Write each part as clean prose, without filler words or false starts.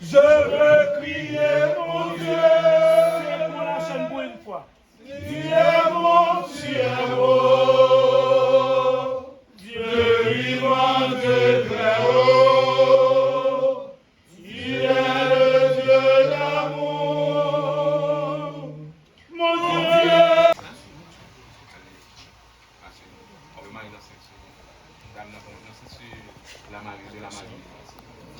Je veux crier mon Dieu. Tu es mon Dieu vivant, Dieu très haut. Tu es le Dieu d'amour. Mon Dieu.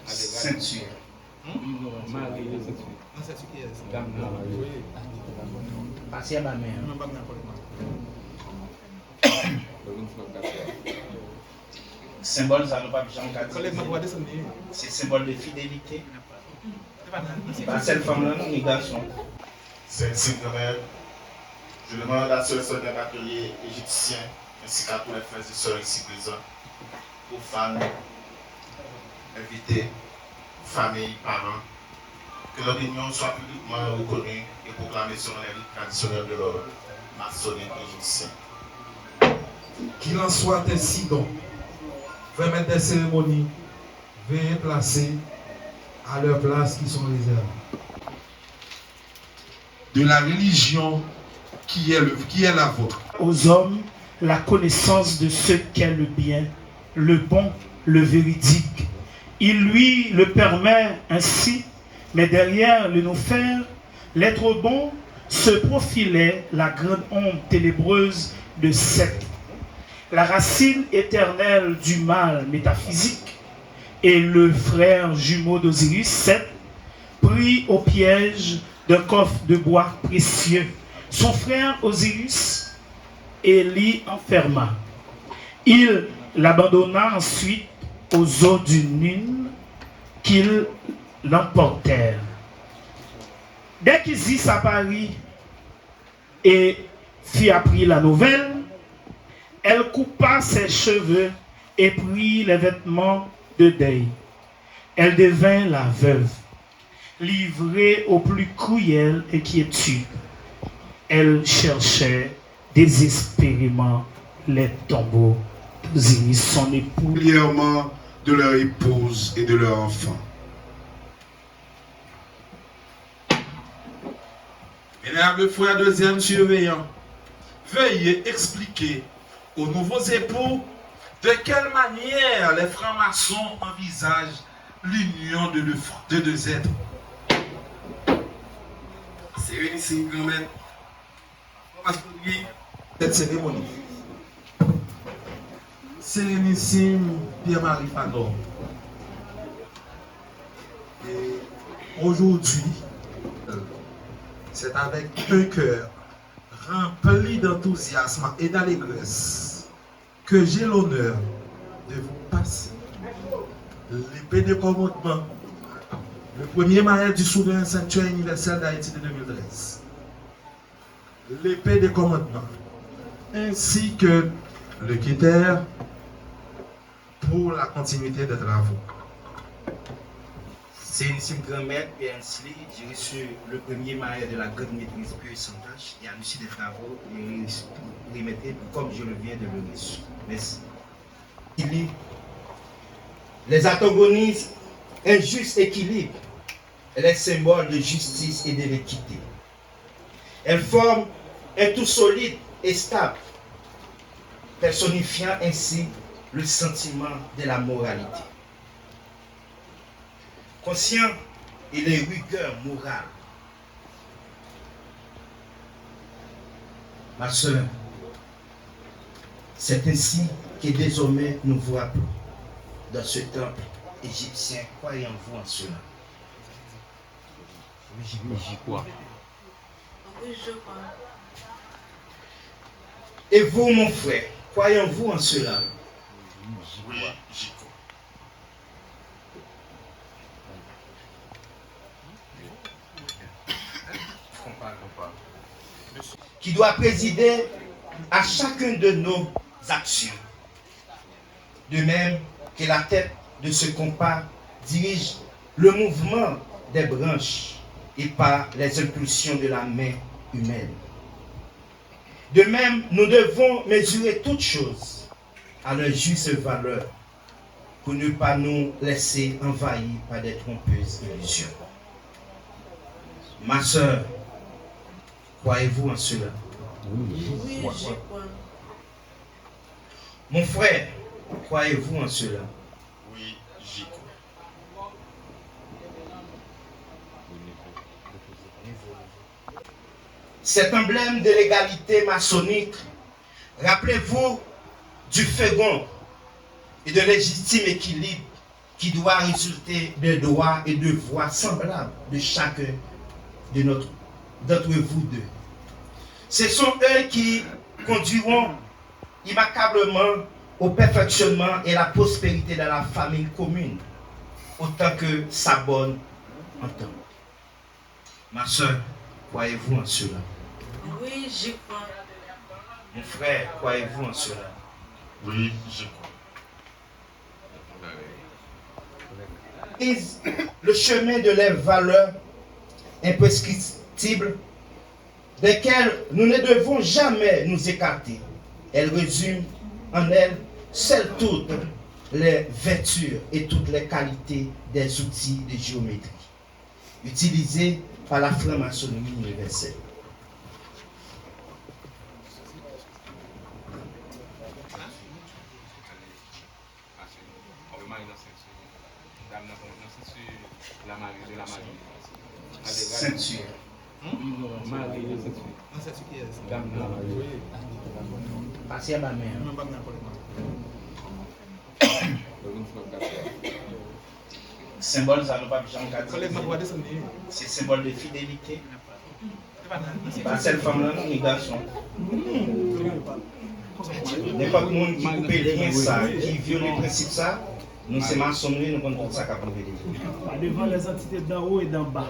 Ceinture. Passez à ma mère. Symbole, ça ne pas c'est symbole de fidélité. Pas cette femme-là, non, les garçons. C'est un signe de même. Je demande à ceux et celles d'un atelier égyptien, ainsi qu'à tous les frères et sœurs ici présents, aux fans, invités, familles, parents, que leur union soit publiquement reconnue et proclamée selon les rites traditionnels de leur maçonnique égyptien. Qu'il en soit ainsi donc. Veuillez mettre des cérémonies, veuillez placer à leur place qui sont réservées. De la religion qui est la vôtre. Aux hommes la connaissance de ce qu'est le bien, le bon, le véridique. Il lui le permet ainsi, mais derrière le non-faire, l'être bon se profilait la grande ombre ténébreuse de Seth, la racine éternelle du mal métaphysique, et le frère jumeau d'Osiris, Seth, pris au piège d'un coffre de bois précieux. Son frère Osiris et l'y enferma. Il l'abandonna ensuite aux eaux du Nil qu'ils l'emportèrent. Dès qu'Isis apparut et fit appris la nouvelle, elle coupa ses cheveux et prit les vêtements de deuil. Elle devint la veuve, livrée au plus cruelle inquiétude. Elle cherchait désespérément les tombeaux d'Osiris, son époux, Particulièrement de leur épouse et de leur enfant. Mesdames, frères, deuxième surveillant, veuillez expliquer aux nouveaux époux de quelle manière les francs-maçons envisagent l'union de deux êtres. Sérénissime, grand-mère, cette cérémonie. Sérénissime Pierre-Marie Fador. Et aujourd'hui, c'est avec un cœur rempli d'enthousiasme et d'allégresse que j'ai l'honneur de vous passer l'épée de commandement, le premier maillot du souverain sanctuaire universel d'Haïti de 2013. L'épée de commandement, ainsi que le critère pour la continuité des travaux. Sérénissime grand-mère, Pierre Nsli, j'ai reçu le premier maillot de la grande maîtrise pure et sans tâche et à l'issue des travaux, et remettez comme je le viens de le reçu. Merci. Les antagonismes, un juste équilibre, les symboles de justice et de l'équité. Elles forment un tout solide et stable, personnifiant ainsi le sentiment de la moralité. Conscient et les rigueurs morales. Ma soeur, c'est ainsi que désormais nous vous appelons dans ce temple égyptien. Croyez-vous en cela? Oui, j'y crois. Oui, je crois. Et vous, mon frère, croyez-vous en cela? Oui, j'y crois. Qui doit présider à chacune de nos actions. De même que la tête de ce compas dirige le mouvement des branches et pas les impulsions de la main humaine. De même, nous devons mesurer toutes choses à leur juste valeur pour ne pas nous laisser envahir par des trompeuses illusions. Ma soeur, croyez-vous en cela? Oui, j'y crois. Mon frère, croyez-vous en cela? Oui, j'y crois. Cet emblème de l'égalité maçonnique, rappelez-vous du second et de légitime équilibre qui doit résulter de droits et de voix semblables de chacun d'entre vous deux. Ce sont eux qui conduiront immanquablement au perfectionnement et la prospérité de la famille commune, autant que sa bonne entente. Ma soeur, croyez-vous en cela? Oui, j'y crois. Mon frère, croyez-vous en cela? Oui, j'y crois. Le chemin de leurs valeurs imprescriptibles, desquelles nous ne devons jamais nous écarter. Elle résume en elle seules toutes les vertus et toutes les qualités des outils de géométrie utilisés par la franc-maçonnerie universelle. Ceinture. Passez à ma mère. Symbole, ça ne va pas bien. C'est symbole de fidélité. Pas cette femme-là, non, les garçons. N'importe qui qui coupe le lien, ça, qui viole le principe, ça, nous, c'est maçonnerie, nous comptons tout ça qu'à prouver. Devant les entités d'en haut et d'en bas.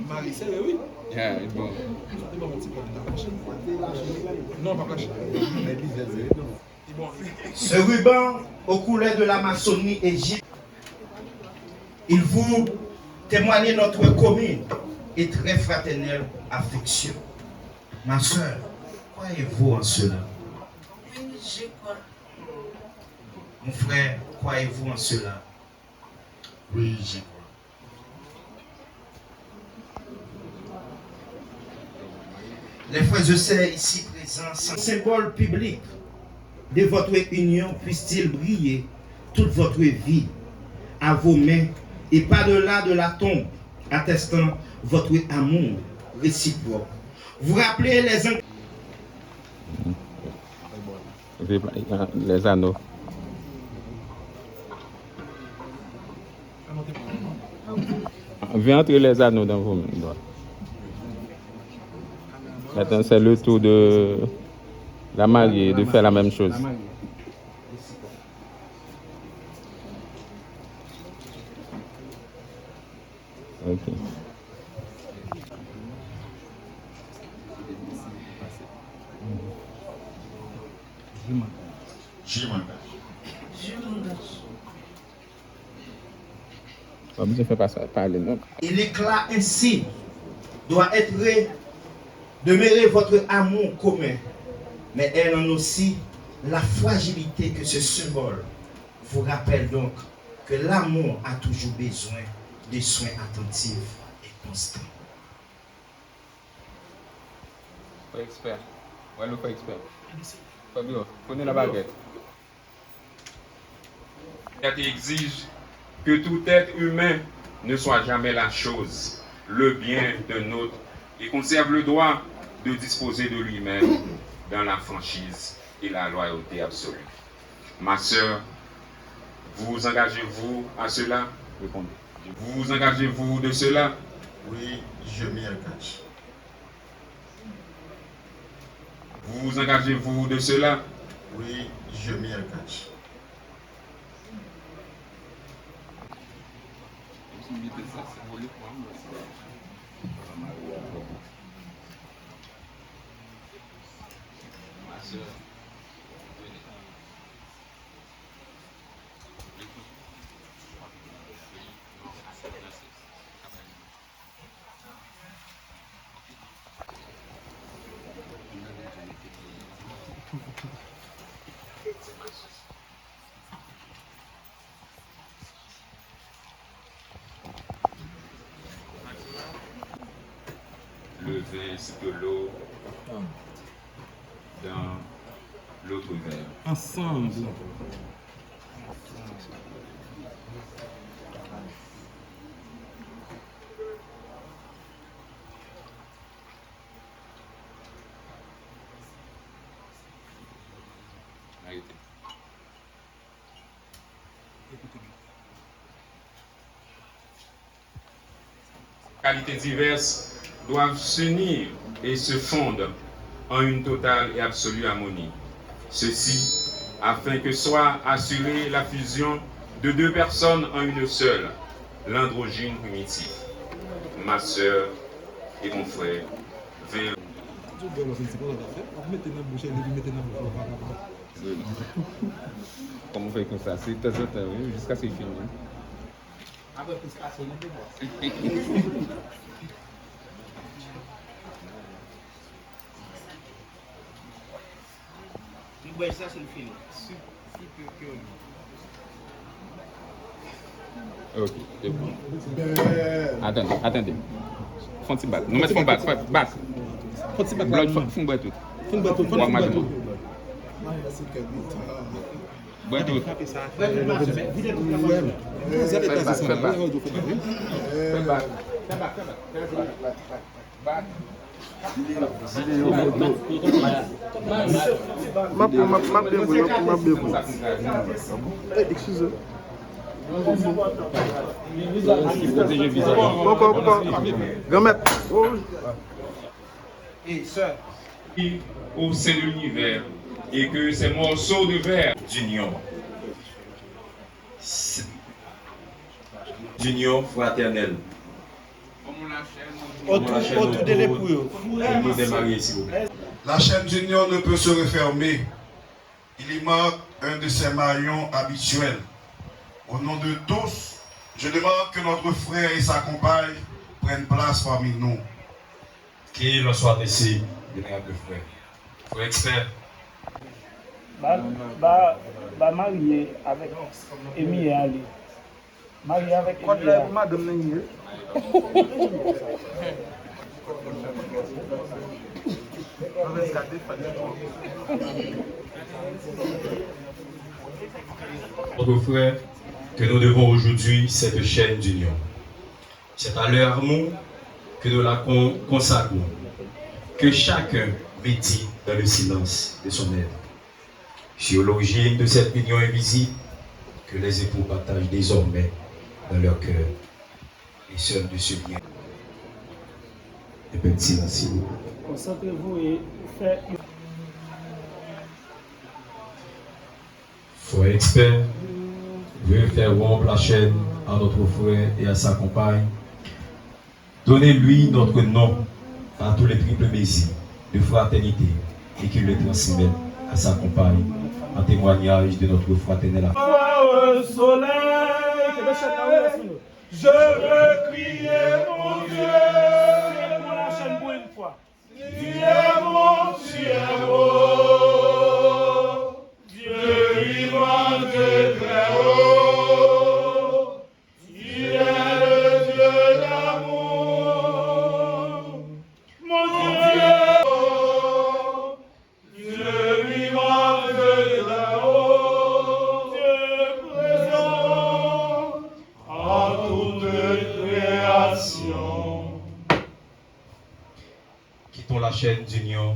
Marie, c'est oui. Bon. Non, pas flash. Ce ruban aux couleurs de la maçonnerie égyptienne, il vous témoigne notre commune et très fraternelle affection. Ma soeur, croyez-vous en cela? Oui, j'y crois. Mon frère, croyez-vous en cela? Oui, j'y crois. Les frères et sœurs ici présents, sans symbole public de votre union, puisse-t-il briller toute votre vie à vos mains et par-delà de la tombe, attestant votre amour réciproque. Vous rappelez Les anneaux. Viens entrer les anneaux dans vos mains. Maintenant, c'est le tour de la mariée de faire la même chose. Ok. J'y m'engage. Je m'engage. Pas besoin de faire passer parler, non? Et l'éclat ainsi doit être demeurer votre amour commun, mais elle en aussi la fragilité que ce symbole vous rappelle donc que l'amour a toujours besoin de soins attentifs et constants. Pas expert. Ouais, le pas expert. Fabio, prenez la baguette. Qui exige que tout être humain ne soit jamais la chose, le bien d'un autre, et conserve le droit de disposer de lui-même dans la franchise et la loyauté absolue. Ma sœur, vous engagez-vous à cela? Répondez. Vous engagez-vous de cela? Oui, je m'y engage. Vous engagez-vous de cela? Oui, je m'y engage. Ma sœur, vin ainsi que l'eau dans l'autre verre. Ensemble. Arrêtez. Qualités diverses doivent s'unir et se fondre en une totale et absolue harmonie. Ceci afin que soit assurée la fusion de deux personnes en une seule, l'androgyne primitif. Ma sœur et mon frère, vers Comment on fait comme ça? C'est de temps en temps, oui, jusqu'à ce qu'il finisse. Ok, c'est bon. Attendez. Font petit bac. Nous mettons bac. Blood font boire tout. Boire madame. Boire tout. Fais bac. Excusez. Au sein de l'univers et que ces morceaux de verre d'union fraternelle. Autour de l'époux. La chaîne d'union ne peut se refermer. Il y manque un de ses maillons habituels. Au nom de tous, je demande que notre frère et sa compagne prennent place parmi nous. Qu'il en soit ainsi, vénérable frère. Frère expert. Marié avec Emi et Ali. Marié avec Emi et Ali. Notre frère, que nous devons aujourd'hui cette chaîne d'union. C'est à leur amour que nous la consacrons. Que chacun médite dans le silence de son être sur l'origine de cette union invisible que les époux partagent désormais dans leur cœur. Et seul de ce lien. Un peu de silence, s'il vous plaît. Concentrez-vous et faites. Frère expert, veuillez faire rompre la chaîne à notre frère et à sa compagne. Donnez-lui notre nom à tous les triples baisers de fraternité et qu'il le transmette à sa compagne en témoignage de notre fraternel amour. Soleil, je veux crier mon Dieu. Serrez-moi la chaîne pour une fois. Dieu mon Dieu, Dieu vivant, Dieu très haut. Tu es le Dieu d'amour. Mon Dieu, Dieu vivant, Dieu très haut. Dieu présent en toute création. Quittons la chaîne d'union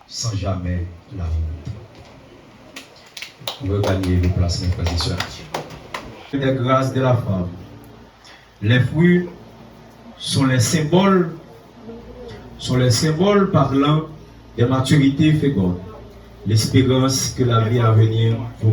sans jamais la route. Regagner vos places, mes frères et sœurs. Des grâces de la femme. Les fruits sont les symboles parlant des maturités fécondes, l'espérance que la vie à venir vous